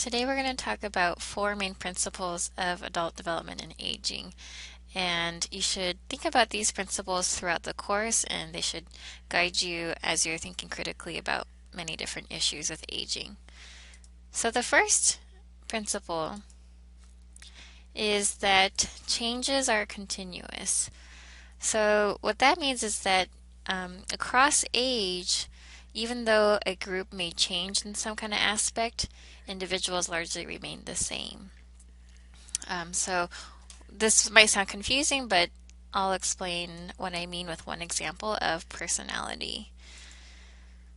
Today we're going to talk about four main principles of adult development and aging. And you should think about these principles throughout the course, and they should guide you as you're thinking critically about many different issues with aging. So the first principle is that changes are continuous. So what that means is that across age, even though a group may change in some kind of aspect, individuals largely remain the same. So this might sound confusing, but I'll explain what I mean with one example of personality.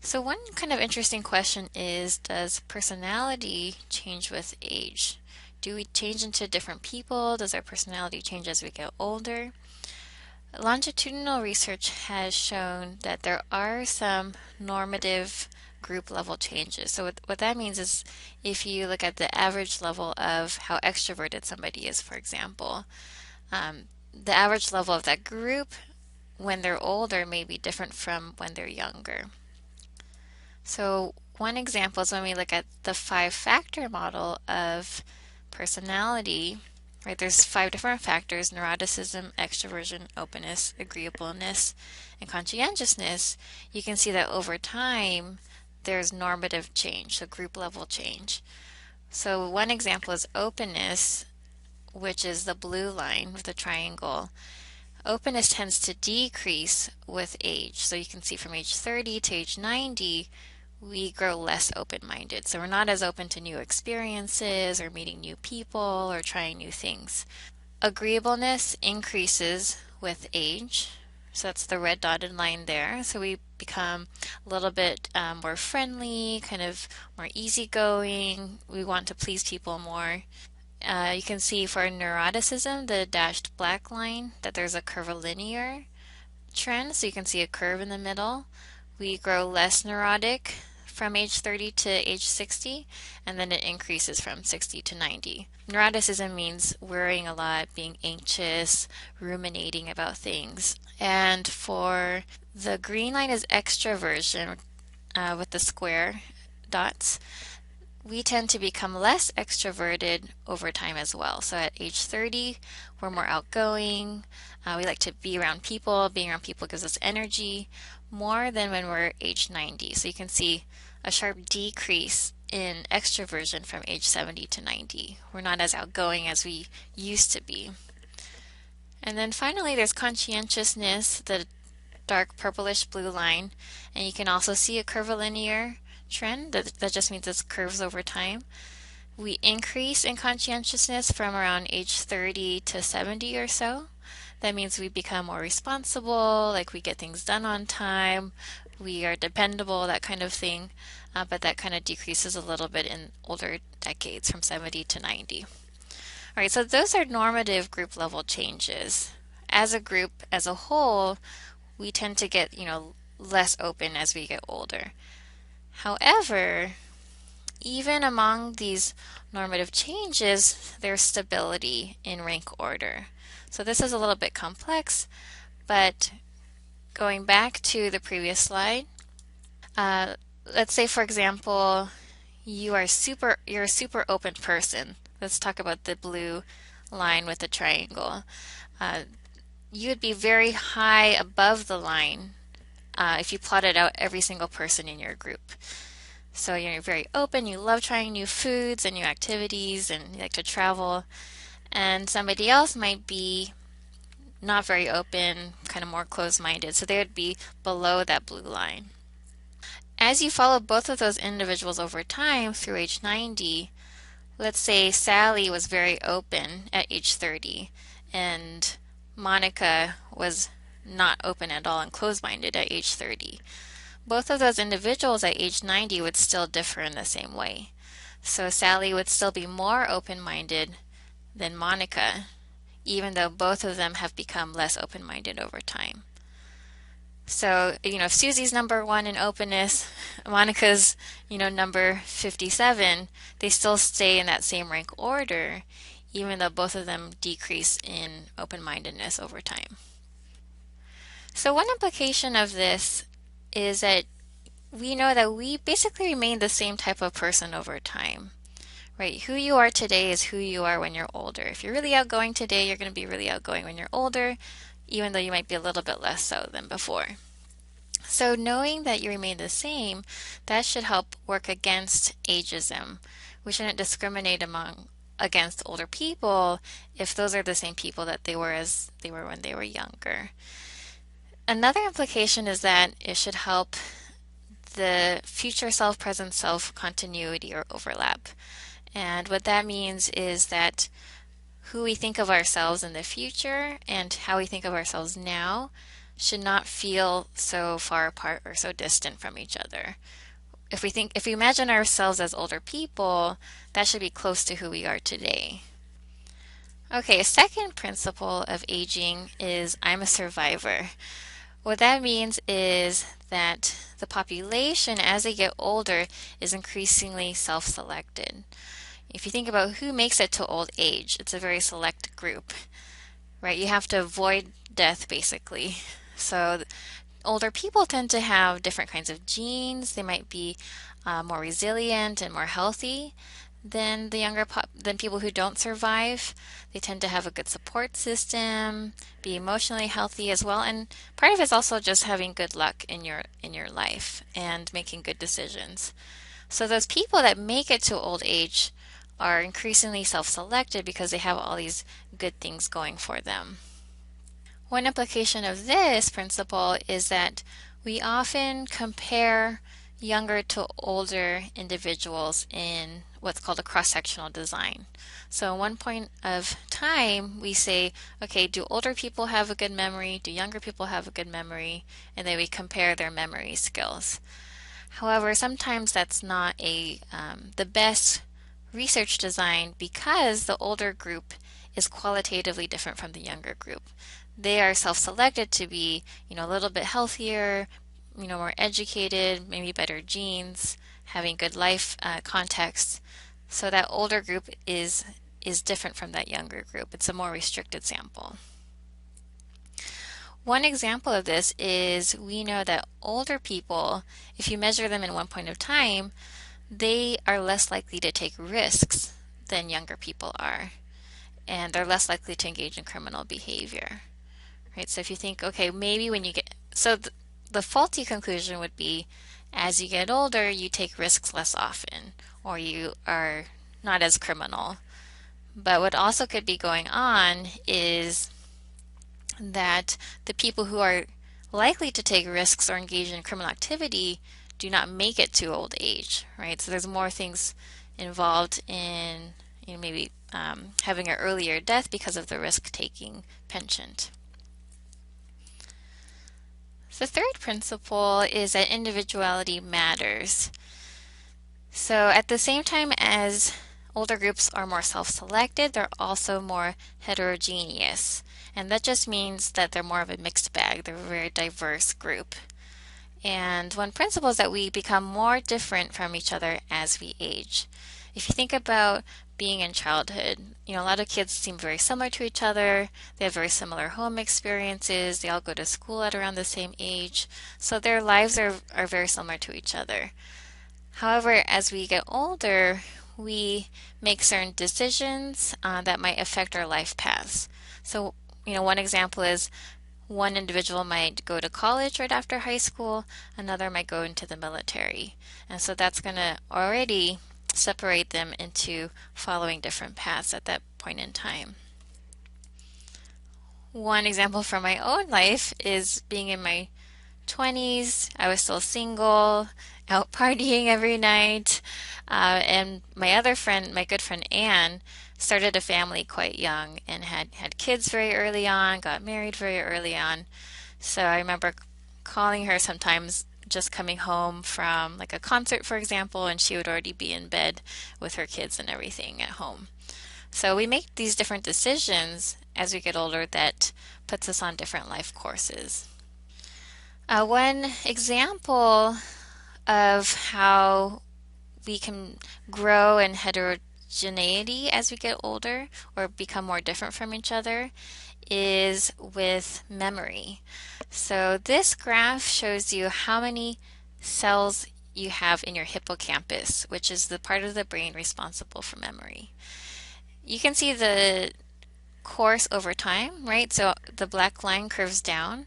So one kind of interesting question is, does personality change with age? Do we change into different people? Does our personality change as we get older? Longitudinal research has shown that there are some normative group level changes. So what that means is if you look at the average level of how extroverted somebody is, for example, the average level of that group when they're older may be different from when they're younger. So one example is when we look at the five-factor model of personality, right? There's five different factors: neuroticism, extroversion, openness, agreeableness, and conscientiousness. You can see that over time there's normative change, so group level change. So one example is openness, which is the blue line with the triangle. Openness tends to decrease with age. So you can see from age 30 to age 90, we grow less open-minded. So we're not as open to new experiences or meeting new people or trying new things. Agreeableness increases with age. So that's the red dotted line there. So we become a little bit more friendly, kind of more easygoing. We want to please people more. You can see for neuroticism, the dashed black line, that there's a curvilinear trend. So you can see a curve in the middle. We grow less neurotic from age 30 to age 60, and then it increases from 60 to 90. Neuroticism means worrying a lot, being anxious, ruminating about things. And for the green line is extroversion with the square dots. We tend to become less extroverted over time as well. So at age 30, we're more outgoing. We like to be around people. Being around people gives us energy more than when we're age 90. So you can see a sharp decrease in extroversion from age 70 to 90. We're not as outgoing as we used to be. And then finally, there's conscientiousness, the dark purplish blue line. And you can also see a curvilinear trend. That just means it curves over time. We increase in conscientiousness from around age 30 to 70 or so. That means we become more responsible, like we get things done on time, we are dependable, that kind of thing. But that kind of decreases a little bit in older decades from 70 to 90. All right, so those are normative group level changes. As a group, as a whole, we tend to get, less open as we get older. However, even among these normative changes, there's stability in rank order. So this is a little bit complex, but going back to the previous slide, let's say, for example, you're a super open person. Let's talk about the blue line with the triangle. You would be very high above the line if you plotted out every single person in your group. So you're very open, you love trying new foods and new activities, and you like to travel. And somebody else might be not very open, kind of more closed-minded, so they would be below that blue line. As you follow both of those individuals over time through age 90, let's say Sally was very open at age 30, and Monica was not open at all and closed-minded at age 30. Both of those individuals at age 90 would still differ in the same way. So Sally would still be more open-minded than Monica, even though both of them have become less open-minded over time. So, if Susie's number one in openness, Monica's, number 57, they still stay in that same rank order, even though both of them decrease in open-mindedness over time. So one implication of this is that we know that we basically remain the same type of person over time, right? Who you are today is who you are when you're older. If you're really outgoing today, you're going to be really outgoing when you're older, even though you might be a little bit less so than before. So knowing that you remain the same, that should help work against ageism. We shouldn't discriminate among against older people if those are the same people that they were as they were when they were younger. Another implication is that it should help the future self, present self continuity or overlap. And what that means is that who we think of ourselves in the future and how we think of ourselves now should not feel so far apart or so distant from each other. If we imagine ourselves as older people, that should be close to who we are today. Okay, a second principle of aging is I'm a survivor. What that means is that the population, as they get older, is increasingly self selected. If you think about who makes it to old age, it's a very select group, right? You have to avoid death basically. So older people tend to have different kinds of genes. They might be more resilient and more healthy than than people who don't survive. They tend to have a good support system, be emotionally healthy as well, and part of it's also just having good luck in your life and making good decisions. So those people that make it to old age are increasingly self-selected because they have all these good things going for them. One implication of this principle is that we often compare younger to older individuals in what's called a cross-sectional design. So at one point of time, we say, okay, do older people have a good memory? Do younger people have a good memory? And then we compare their memory skills. However, sometimes that's not the best research design because the older group is qualitatively different from the younger group. They are self-selected to be, a little bit healthier, more educated, maybe better genes, having good life context. So that older group is different from that younger group. It's a more restricted sample. One example of this is we know that older people, if you measure them in one point of time, they are less likely to take risks than younger people are, and they're less likely to engage in criminal behavior. Right? So if you think, okay, maybe when you get, so the faulty conclusion would be as you get older, you take risks less often, or you are not as criminal. But what also could be going on is that the people who are likely to take risks or engage in criminal activity do not make it to old age, right? So there's more things involved in, maybe having an earlier death because of the risk-taking penchant. The third principle is that individuality matters. So at the same time as older groups are more self-selected, they're also more heterogeneous. And that just means that they're more of a mixed bag. They're a very diverse group. And one principle is that we become more different from each other as we age. If you think about being in childhood, a lot of kids seem very similar to each other. They have very similar home experiences. They all go to school at around the same age. So their lives are very similar to each other. However, as we get older, we make certain decisions that might affect our life paths. So, one example is one individual might go to college right after high school, another might go into the military. And so that's going to already separate them into following different paths at that point in time. One example from my own life is being in my 20s. I was still single, out partying every night. And my other friend, my good friend Anne, started a family quite young and had kids very early on, got married very early on. So I remember calling her sometimes just coming home from like a concert, for example, and she would already be in bed with her kids and everything at home. So we make these different decisions as we get older that puts us on different life courses. One example of how we can grow in heterogeneity as we get older or become more different from each other is with memory. So this graph shows you how many cells you have in your hippocampus, which is the part of the brain responsible for memory. You can see the course over time, right? So the black line curves down.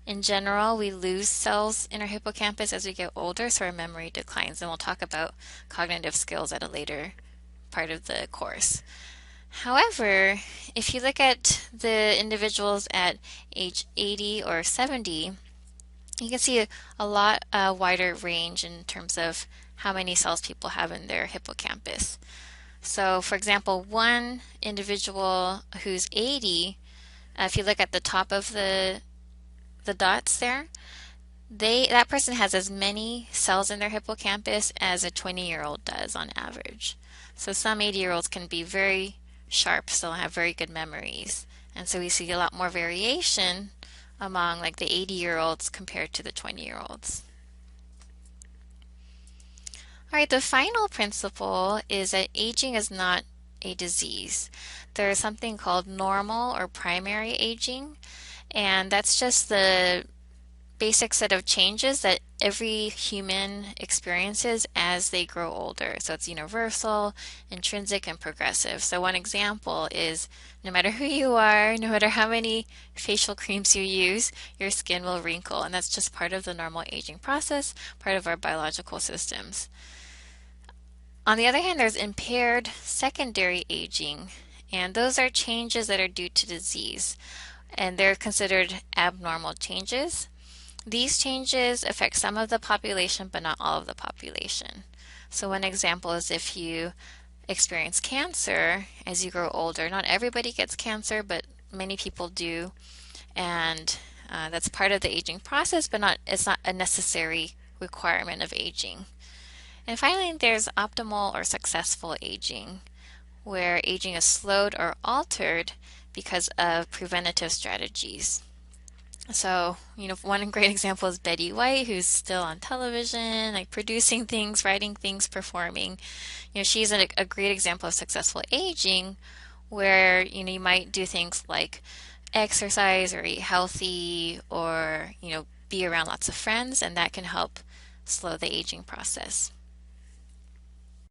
In general, we lose cells in our hippocampus as we get older, so our memory declines. And we'll talk about cognitive skills at a later part of the course. However, if you look at the individuals at age 80 or 70, you can see a lot wider range in terms of how many cells people have in their hippocampus. So, for example, one individual who's 80, if you look at the top of the dots there, that person has as many cells in their hippocampus as a 20-year-old does on average. So some 80-year-olds can be very sharp, still have very good memories. And so we see a lot more variation among like the 80-year-olds compared to the 20-year-olds. All right, the final principle is that aging is not a disease. There is something called normal or primary aging, and that's just the basic set of changes that every human experiences as they grow older. So it's universal, intrinsic, and progressive. So one example is no matter who you are, no matter how many facial creams you use, your skin will wrinkle. And that's just part of the normal aging process, part of our biological systems. On the other hand, there's impaired secondary aging, and those are changes that are due to disease, and they're considered abnormal changes. These changes affect some of the population, but not all of the population. So one example is if you experience cancer as you grow older. Not everybody gets cancer, but many people do, and that's part of the aging process, but it's not a necessary requirement of aging. And finally, there's optimal or successful aging, where aging is slowed or altered because of preventative strategies. So, one great example is Betty White, who's still on television, like producing things, writing things, performing. She's a great example of successful aging, where, you might do things like exercise or eat healthy or, be around lots of friends, and that can help slow the aging process.